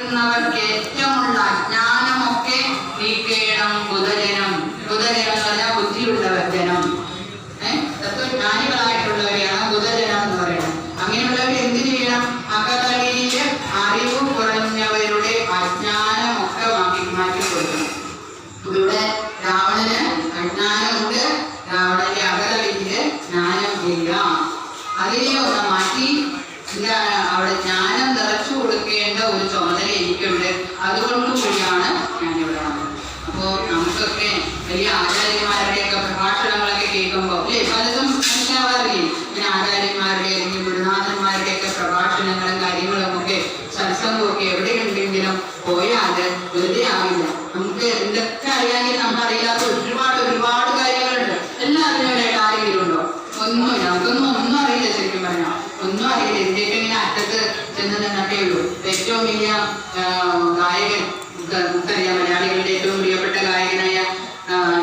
കുറയുന്നവർക്ക് ഏറ്റമുള്ള അജ്ഞാനമൊക്കെ നീക്കേണം ബുധജനം. ബുധജനം എന്ന് പറഞ്ഞാൽ ബുദ്ധിയുള്ളവർ, ജനം. തത്വജ്ഞാനികളായിട്ടുള്ളവരെയാണ് ബുധജനം എന്ന് പറയുന്നത്. അങ്ങനെയുള്ളവർ എന്ത് ചെയ്യണം? അകതളിയില് അറിവ് കുറഞ്ഞവരുടെ അജ്ഞാനമൊക്കെ മാറ്റി കൊടുക്കണം. ഇവിടെ രാവണന് അജ്ഞാനമുണ്ട്, രാവണന്റെ അകതളിയില് ജ്ഞാനം ഇല്ല. അതിനെ ഒന്ന് മാറ്റി അവിടെ ജ്ഞാനം നിറച്ചു കൊടുക്കേണ്ട ഒരു ചുമതല എനിക്കുണ്ട്. അതുകൊണ്ട് കൂടിയാണ് ഞാനിവിടെ വന്നത്. അപ്പോൾ നമുക്കൊക്കെ വലിയ ആചാര്യന്മാരുടെയൊക്കെ പ്രഭാഷണങ്ങളൊക്കെ കേൾക്കുമ്പോൾ അല്ലേ പലതും മനസ്സിലാവാറില്ലേ? പിന്നെ ആചാര്യന്മാരുടെ അല്ലെങ്കിൽ ഗുരുനാഥന്മാരുടെയൊക്കെ പ്രഭാഷണങ്ങളും കാര്യങ്ങളും ഒക്കെ സത്സംഗമൊക്കെ എവിടെയുണ്ടെങ്കിലും പോയാൽ വെറുതെ ആവില്ല. നമുക്ക് എന്തൊക്കെ അറിയാമെങ്കിൽ നമ്മൾ അറിയാത്ത ഒരുപാട് കാര്യങ്ങളുണ്ട്. എല്ലാം അറിഞ്ഞവരായിട്ട് ആരെങ്കിലും ഉണ്ടോ? ഒന്നുമില്ല. നമുക്കൊന്നും അറിയില്ല. ശരിക്കും പറഞ്ഞാൽ ഒന്നും അറിയില്ല. ഇന്ത്യക്ക് ഇങ്ങനെ അറ്റത്ത് ചെന്ന് നിന്നൊക്കെ ഉള്ളൂ. ഏറ്റവും വലിയ ഗായകൻ നമുക്കറിയാം, മലയാളികളുടെ ഏറ്റവും പ്രിയപ്പെട്ട ഗായകനായ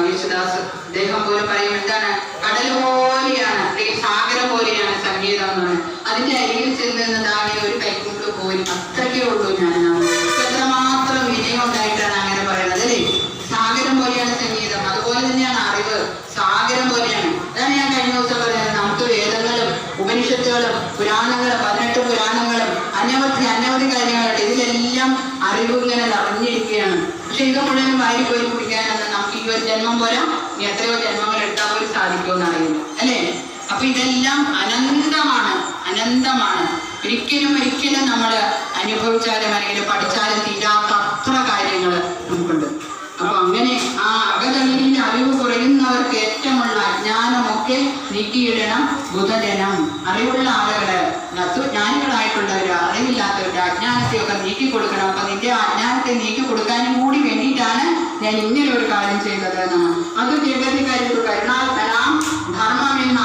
യേശുദാസ്, അദ്ദേഹം പോലും പറയും എന്താണ്, കടൽ പോലെയാണ് അല്ലെങ്കിൽ സാഗരം പോലെയാണ് സംഗീതം എന്ന് പറയുന്നത്. അതിന്റെ അരികിൽ ചെന്ന് നിന്നതാകെ ഒരു കൈക്കൂട്ട് പോലും അത്രയ്ക്കേ ഉള്ളൂ. ഞാൻ എത്രമാത്രം വിനയം ഉണ്ടായിട്ടാണ് അങ്ങനെ പറയുന്നത് അല്ലേ? സാഗരം പോലെയാണ് സംഗീതം. അതുപോലെ തന്നെയാണ് അറിവ്, സാഗരം പോലെയാണ്. അതാണ് ഞാൻ കഴിഞ്ഞ ദിവസം പറയുന്നത്. നമുക്ക് വേദങ്ങളും ഉപനിഷത്തുകളും പുരാണങ്ങളും 18 പുരാണങ്ങളും അനവധി കാര്യങ്ങളുണ്ട്. ഇതിലെല്ലാം അറിവ് ഇങ്ങനെ നിറഞ്ഞിരിക്കുകയാണ്. പക്ഷെ ഇത് മുഴുവൻ വാരി പോയി കുടിക്കാനൊന്നും നമുക്ക് ഈ ഒരു ജന്മം പോരാ, ഇനി എത്രയോ ജന്മങ്ങൾ എടുത്താൽ പോലും സാധിക്കുമെന്ന് അറിയില്ല അല്ലേ? അപ്പൊ ഇതെല്ലാം അനന്തമാണ്. ഒരിക്കലും നമ്മൾ അനുഭവിച്ചാലും അല്ലെങ്കിൽ പഠിച്ചാലും തീരാത്ത അത്ര കാര്യങ്ങൾ നമുക്കുണ്ട്. അപ്പൊ അങ്ങനെ ആ അകതളിയിൽ അറിവ് കുറയുന്നവർക്ക് ഏറ്റമുള്ള അജ്ഞാനമൊക്കെ നീക്കിയിടണം ബുധജനം. അറിവുള്ള ആളുകള്, തത്വജ്ഞാനികളായിട്ടുള്ളവര്, അറിവില്ലാത്തവരുടെ അജ്ഞാനത്തെയൊക്കെ നീക്കി കൊടുക്കണം. അപ്പൊ നിന്റെ അജ്ഞാനത്തെ നീക്കി കൊടുക്കാനും കൂടി വേണ്ടിയിട്ടാണ് ഞാൻ ഇങ്ങനെ ഒരു കാര്യം ചെയ്തത് എന്നാണ്. അത് ജഗതി കരുതു കരുണാൽ തരാം ധർമ്മം എന്ന